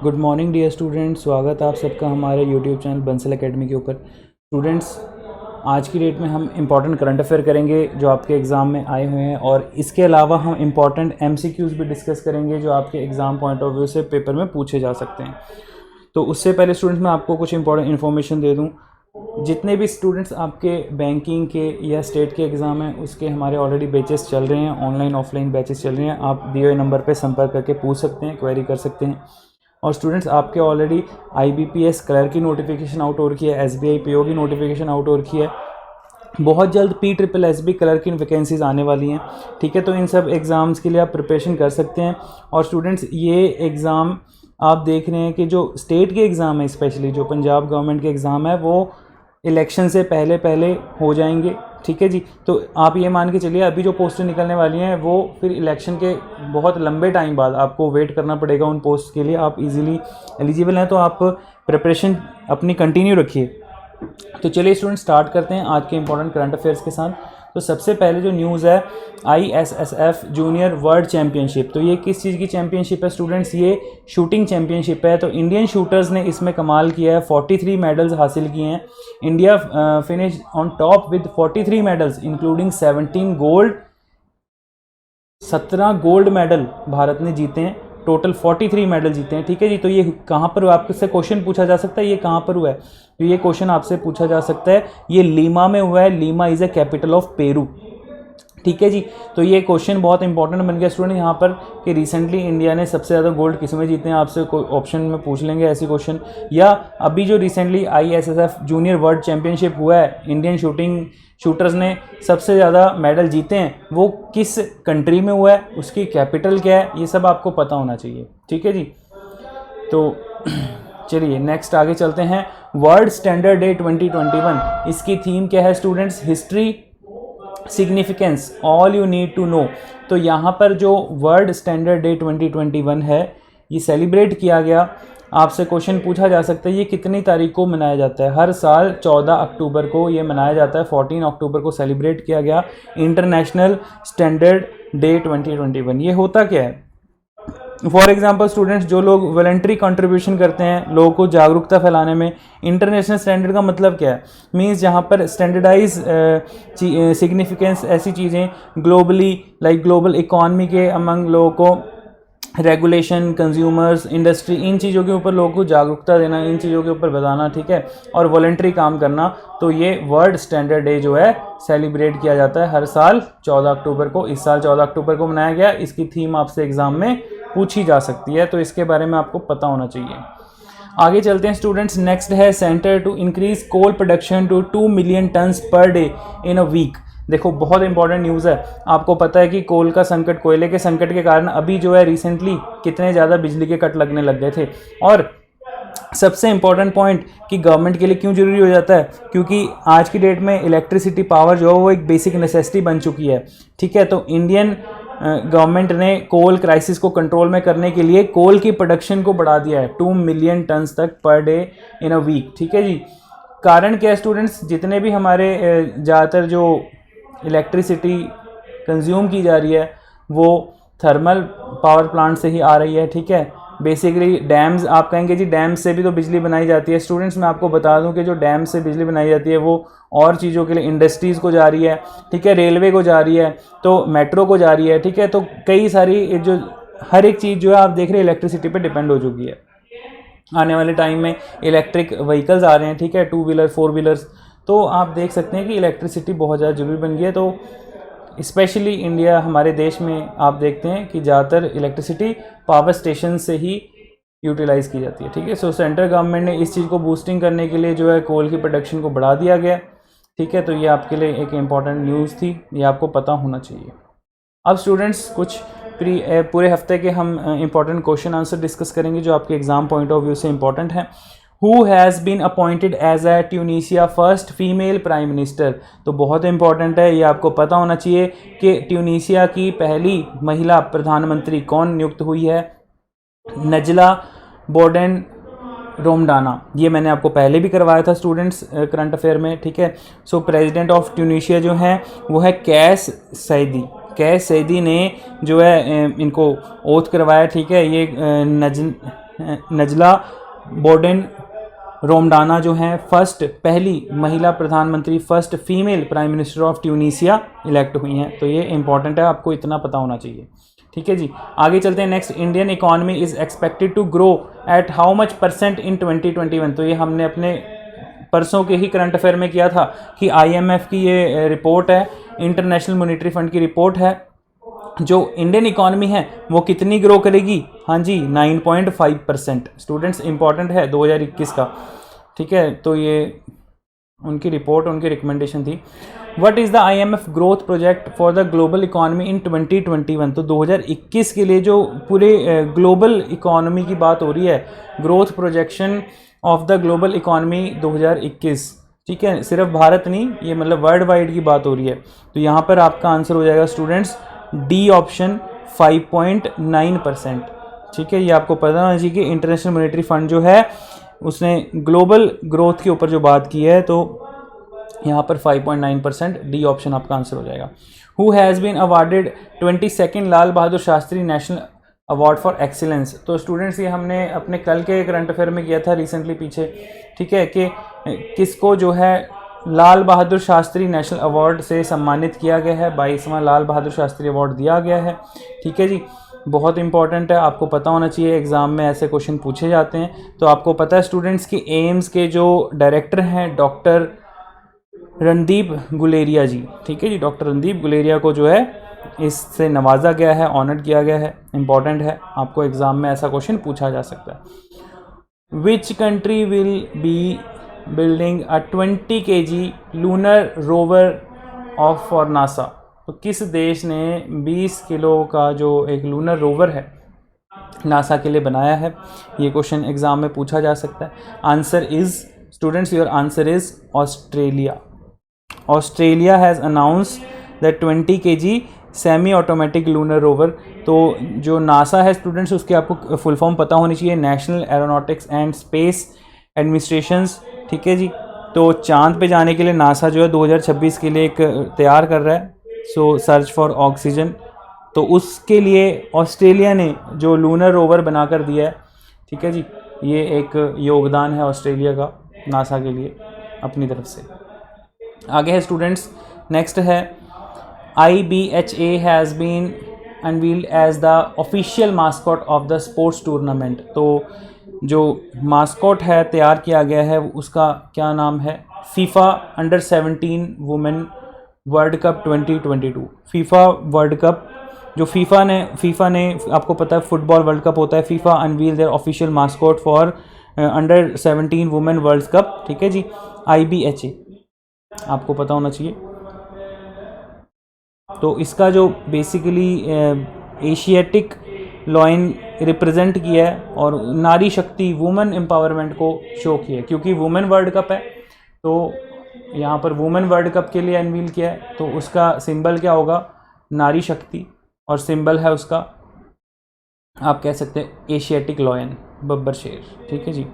Good morning dear students, स्वागत है आप सबका हमारे यूट्यूब चैनल बंसल एकेडमी के ऊपर। स्टूडेंट्स, आज की डेट में हम इम्पॉर्टेंट करंट अफेयर करेंगे जो आपके एग्ज़ाम में आए हुए हैं, और इसके अलावा हम इम्पॉर्टेंट एमसीक्यूज़ भी डिस्कस करेंगे जो आपके एग्ज़ाम पॉइंट ऑफ व्यू से पेपर में पूछे जा सकते हैं। तो उससे पहले स्टूडेंट्स मैं आपको कुछ इंपॉर्टेंट इन्फॉर्मेशन दे दूँ। जितने भी स्टूडेंट्स आपके बैंकिंग के या स्टेट के एग्ज़ाम हैं उसके हमारे ऑलरेडी बैचेस चल रहे हैं, ऑनलाइन ऑफलाइन बैचेस चल रहे हैं। आप दिए हुए नंबर पर संपर्क करके पूछ सकते हैं, क्वेरी कर सकते हैं। और स्टूडेंट्स, आपके ऑलरेडी आईबीपीएस क्लर्क की नोटिफिकेशन आउट हो रखी है, एसबीआई पीओ की नोटिफिकेशन आउट हो रखी है। बहुत जल्द PSSB क्लर्क की वैकेंसीज आने वाली हैं, ठीक है। तो इन सब एग्ज़ाम्स के लिए आप प्रिपरेशन कर सकते हैं। और स्टूडेंट्स, ये एग्ज़ाम आप देख रहे हैं कि जो स्टेट के एग्ज़ाम है, स्पेशली जो पंजाब गवर्नमेंट के एग्ज़ाम है, वो इलेक्शन से पहले पहले हो जाएंगे, ठीक है जी। तो आप ये मान के चलिए अभी जो पोस्टें निकलने वाली हैं वो फिर इलेक्शन के बहुत लंबे टाइम बाद आपको वेट करना पड़ेगा उन पोस्ट के लिए। आप इजीली एलिजिबल हैं तो आप प्रिपरेशन अपनी कंटिन्यू रखिए। तो चलिए स्टूडेंट, स्टार्ट करते हैं आज के इंपॉर्टेंट करंट अफेयर्स के साथ। तो सबसे पहले जो न्यूज़ है, ISSF जूनियर वर्ल्ड चैम्पियनशिप। तो ये किस चीज़ की चैम्पियनशिप है स्टूडेंट्स? ये शूटिंग चैम्पियनशिप है। तो इंडियन शूटर्स ने इसमें कमाल किया है, 43 मेडल्स हासिल किए हैं। India finish on top with 43 medals including 17 gold, 17 gold medal Bharat ने जीते हैं। टोटल 43 मेडल जीते हैं, ठीक है जी। तो ये कहाँ पर हुआ, आपसे क्वेश्चन पूछा जा सकता है ये कहाँ पर हुआ है? तो ये क्वेश्चन आपसे पूछा जा सकता है, ये लीमा में हुआ है। Lima is a capital of Peru, ठीक है जी। तो ये क्वेश्चन बहुत इंपॉर्टेंट बन गया स्टूडेंट यहाँ पर कि रिसेंटली इंडिया ने सबसे ज़्यादा गोल्ड किस में जीते हैं। आपसे कोई ऑप्शन में पूछ लेंगे ऐसी क्वेश्चन। या अभी जो recently ISSF junior world championship हुआ है, इंडियन शूटर्स ने सबसे ज़्यादा मेडल जीते हैं, वो किस कंट्री में हुआ है, उसकी कैपिटल क्या है, ये सब आपको पता होना चाहिए, ठीक है जी। तो चलिए नेक्स्ट आगे चलते हैं। वर्ल्ड स्टैंडर्ड डे 2021, इसकी थीम क्या है students? History, significance, all you need to know. तो यहाँ पर जो वर्ल्ड स्टैंडर्ड डे 2021 है, ये सेलिब्रेट किया गया। आपसे क्वेश्चन पूछा जा सकता है ये कितनी तारीख को मनाया जाता है? हर साल 14 अक्टूबर को ये मनाया जाता है। 14 अक्टूबर को सेलिब्रेट किया गया इंटरनेशनल स्टैंडर्ड डे 2021। ये होता क्या है? फॉर एग्जाम्पल स्टूडेंट्स, जो लोग वॉलंटरी कंट्रीब्यूशन करते हैं लोगों को जागरूकता फैलाने में। इंटरनेशनल स्टैंडर्ड का मतलब क्या है? मीन्स जहाँ पर स्टैंडर्डाइज सिग्निफिकेंस ऐसी चीज़ें ग्लोबली, लाइक ग्लोबल इकॉनमी के अमंग लोगों को, रेगुलेशन, कंज्यूमर्स, इंडस्ट्री, इन चीज़ों के ऊपर लोगों को जागरूकता देना, इन चीज़ों के ऊपर बताना, ठीक है, और वॉलंटरी काम करना। तो ये वर्ल्ड स्टैंडर्ड डे जो है सेलिब्रेट किया जाता है हर साल 14 अक्टूबर को। इस साल 14 अक्टूबर को मनाया गया। इसकी थीम आपसे एग्जाम में पूछी जा सकती है, तो इसके बारे में आपको पता होना चाहिए। आगे चलते हैं स्टूडेंट्स। नेक्स्ट है centre to increase coal production to 2 million tons per day in a week. देखो बहुत इंपॉर्टेंट न्यूज़ है। आपको पता है कि कोल का संकट, कोयले के संकट के कारण अभी जो है रिसेंटली कितने ज़्यादा बिजली के कट लगने लग गए थे। और सबसे इंपॉर्टेंट पॉइंट कि गवर्नमेंट के लिए क्यों जरूरी हो जाता है, क्योंकि आज की डेट में इलेक्ट्रिसिटी पावर जो है वो एक बेसिक नेसेसिटी बन चुकी है, ठीक है। तो इंडियन गवर्नमेंट ने कोल क्राइसिस को कंट्रोल में करने के लिए कोल की प्रोडक्शन को बढ़ा दिया है 2 मिलियन टन्स तक पर डे इन अ वीक, ठीक है जी। कारण क्या है स्टूडेंट्स? जितने भी हमारे ज़्यादातर जो इलेक्ट्रिसिटी कंज्यूम की जा रही है वो थर्मल पावर प्लांट से ही आ रही है, ठीक है। बेसिकली डैम्स, आप कहेंगे जी डैम से भी तो बिजली बनाई जाती है। स्टूडेंट्स, मैं आपको बता दूं कि जो डैम से बिजली बनाई जाती है वो और चीज़ों के लिए, इंडस्ट्रीज़ को जा रही है, ठीक है, रेलवे को जा रही है, तो मेट्रो को जा रही है, ठीक है। तो कई सारी जो हर एक चीज़ जो है आप देख रहे हैं इलेक्ट्रिसिटी पे डिपेंड हो चुकी है। आने वाले टाइम में इलेक्ट्रिक व्हीकल्स आ रहे हैं, ठीक है, 2 व्हीलर 4 व्हीलर्स। तो आप देख सकते हैं कि इलेक्ट्रिसिटी बहुत ज़्यादा जरूरी बन गई है। तो स्पेशली इंडिया, हमारे देश में आप देखते हैं कि ज़्यादातर इलेक्ट्रिसिटी पावर स्टेशन से ही यूटिलाइज़ की जाती है, ठीक है। सो सेंट्रल गवर्नमेंट ने इस चीज़ को बूस्टिंग करने के लिए जो है कोल की प्रोडक्शन को बढ़ा दिया गया, ठीक है। तो ये आपके लिए एक इम्पॉर्टेंट न्यूज़ थी, ये आपको पता होना चाहिए। अब स्टूडेंट्स, कुछ पूरे हफ्ते के हम इंपॉर्टेंट क्वेश्चन आंसर डिस्कस करेंगे जो आपके एग्जाम पॉइंट ऑफ व्यू से इंपॉर्टेंट है। Who has been appointed as a Tunisia first female prime minister? तो बहुत इंपॉर्टेंट है, ये आपको पता होना चाहिए कि ट्यूनीशिया की पहली महिला प्रधानमंत्री कौन नियुक्त हुई है? नजला बोर्डेन रोमडाना। ये मैंने आपको पहले भी करवाया था स्टूडेंट्स करंट अफेयर में, ठीक है। सो प्रेसिडेंट ऑफ ट्यूनीशिया जो है वो है कैस सैदी। कैस सैदी ने जो है इनको ओथ करवाया, ठीक है। ये नजला बोर्डेन रोमडाना जो हैं पहली महिला प्रधानमंत्री, first female prime minister of Tunisia elect हुई हैं। तो ये इंपॉर्टेंट है, आपको इतना पता होना चाहिए। ठीक है जी, आगे चलते हैं। Next, Indian economy is expected to grow at how much % in 2021। तो ये हमने अपने परसों के ही करंट अफेयर में किया था कि IMF की ये रिपोर्ट है, इंटरनेशनल मॉनेटरी फंड की रिपोर्ट है, जो इंडियन इकॉनमी है वो कितनी ग्रो करेगी। हाँ जी, 9.5%। स्टूडेंट्स इंपॉर्टेंट है 2021 का। ठीक है, तो ये उनकी रिपोर्ट, उनकी रिकमेंडेशन थी। What is the IMF growth project for the global economy इन 2021। तो 2021 के लिए जो पूरे ग्लोबल इकॉनमी की बात हो रही है, growth projection of the global economy 2021। ठीक है, सिर्फ भारत नहीं, ये मतलब वर्ल्ड वाइड की बात हो रही है। तो यहाँ पर आपका आंसर हो जाएगा स्टूडेंट्स डी ऑप्शन 5.9%। ठीक है, ये आपको पता होना चाहिए कि इंटरनेशनल मॉनेटरी फंड जो है उसने ग्लोबल ग्रोथ के ऊपर जो बात की है, तो यहाँ पर 5.9%, डी ऑप्शन आपका आंसर हो जाएगा। Who has been awarded 22nd Lal Bahadur Shastri national award for excellence. तो स्टूडेंट्स ये हमने अपने कल के करंट अफेयर में किया था रिसेंटली पीछे। ठीक है, कि किसको जो है लाल बहादुर शास्त्री नेशनल अवार्ड से सम्मानित किया गया है, 22वां लाल बहादुर शास्त्री अवार्ड दिया गया है। ठीक है जी, बहुत इंपॉर्टेंट है, आपको पता होना चाहिए, एग्ज़ाम में ऐसे क्वेश्चन पूछे जाते हैं। तो आपको पता है स्टूडेंट्स की एम्स के जो डायरेक्टर हैं डॉक्टर रणदीप गुलेरिया जी। ठीक है जी, डॉक्टर रणदीप गुलेरिया को जो है इससे नवाजा गया है, ऑनर्ड किया गया है, इंपॉर्टेंट है, आपको एग्ज़ाम में ऐसा क्वेश्चन पूछा जा सकता है। Which country will be building a 20 kg lunar rover of for NASA. तो किस देश ने 20 किलो का जो एक लूनर रोवर है नासा के लिए बनाया है, ये क्वेश्चन एग्जाम में पूछा जा सकता है। Answer is students, your answer is Australia. Australia has announced the 20 kg semi automatic lunar rover. तो जो नासा है स्टूडेंट्स, उसके आपको फुल फॉर्म पता होनी चाहिए, national aeronautics and space administrations. ठीक है जी, तो चांद पे जाने के लिए नासा जो है 2026 के लिए एक तैयार कर रहा है, सो सर्च फॉर ऑक्सीजन। तो उसके लिए ऑस्ट्रेलिया ने जो लूनर रोवर बनाकर दिया है, ठीक है जी, ये एक योगदान है ऑस्ट्रेलिया का नासा के लिए अपनी तरफ से। आगे है स्टूडेंट्स, नेक्स्ट है IBHA has been unveiled as the official mascot of the sports tournament. तो जो मास्कॉट है तैयार किया गया है उसका क्या नाम है? FIFA under 17 women world cup 2022। FIFA world cup जो फीफा ने आपको पता है फुटबॉल वर्ल्ड कप होता है। FIFA unveil their official mascot for under 17 women world cup. ठीक है जी, IBHA आपको पता होना चाहिए। तो इसका जो बेसिकली एशियाटिक लॉइन रिप्रेजेंट किया है और नारी शक्ति वुमेन एम्पावरमेंट को शो किया है, क्योंकि वुमेन वर्ल्ड कप है तो यहाँ पर वुमेन वर्ल्ड कप के लिए अनवील किया है। तो उसका सिंबल क्या होगा? नारी शक्ति, और सिंबल है उसका आप कह सकते हैं एशियाटिक लॉयन, बब्बर शेर। ठीक है जी।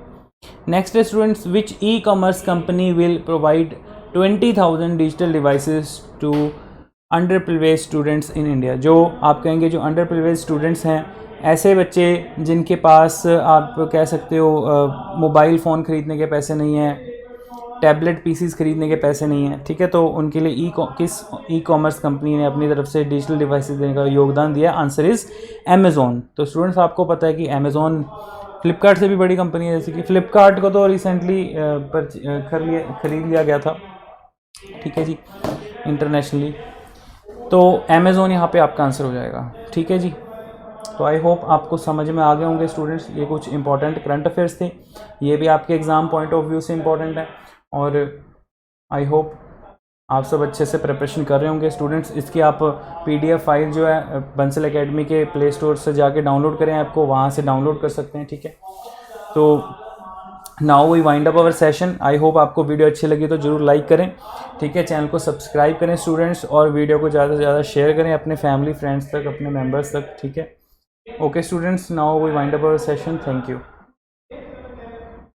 नेक्स्ट है students, which e-commerce company will provide 20,000 digital devices to under privilege students in India. जो आप कहेंगे जो अंडर प्रिविलेज स्टूडेंट्स हैं, ऐसे बच्चे जिनके पास आप कह सकते हो मोबाइल फ़ोन ख़रीदने के पैसे नहीं हैं, टैबलेट पीसीज ख़रीदने के पैसे नहीं हैं। ठीक है, तो उनके लिए किस ई-कॉमर्स कंपनी ने अपनी तरफ से डिजिटल डिवाइसेस देने का योगदान दिया? Answer is Amazon. तो स्टूडेंट्स आपको पता है कि अमेज़ॉन फ्लिपकार्ट से भी बड़ी कंपनी है। जैसे कि फ्लिपकार्ट को तो रिसेंटली खरीद लिया गया था, ठीक है जी, इंटरनेशनली। तो अमेज़ॉन यहाँ पे आपका आंसर हो जाएगा। ठीक है जी, तो आई होप आपको समझ में आ गए होंगे स्टूडेंट्स। ये कुछ इंपॉर्टेंट करंट अफेयर्स थे, ये भी आपके एग्ज़ाम पॉइंट ऑफ व्यू से इंपॉर्टेंट है, और आई होप आप सब अच्छे से प्रिपरेशन कर रहे होंगे स्टूडेंट्स। इसकी आप PDF फाइल जो है बंसल एकेडमी के प्ले स्टोर से जाके डाउनलोड करें, आपको वहाँ से डाउनलोड कर सकते हैं। ठीक है, तो now we wind up our session. I hope आपको वीडियो अच्छी लगी तो ज़रूर लाइक करें। ठीक है, चैनल को सब्सक्राइब करें स्टूडेंट्स, और वीडियो को ज़्यादा से ज़्यादा शेयर करें अपने फैमिली फ्रेंड्स तक, अपने मेम्बर्स तक। ठीक है, okay students, now we wind up our session. Thank you.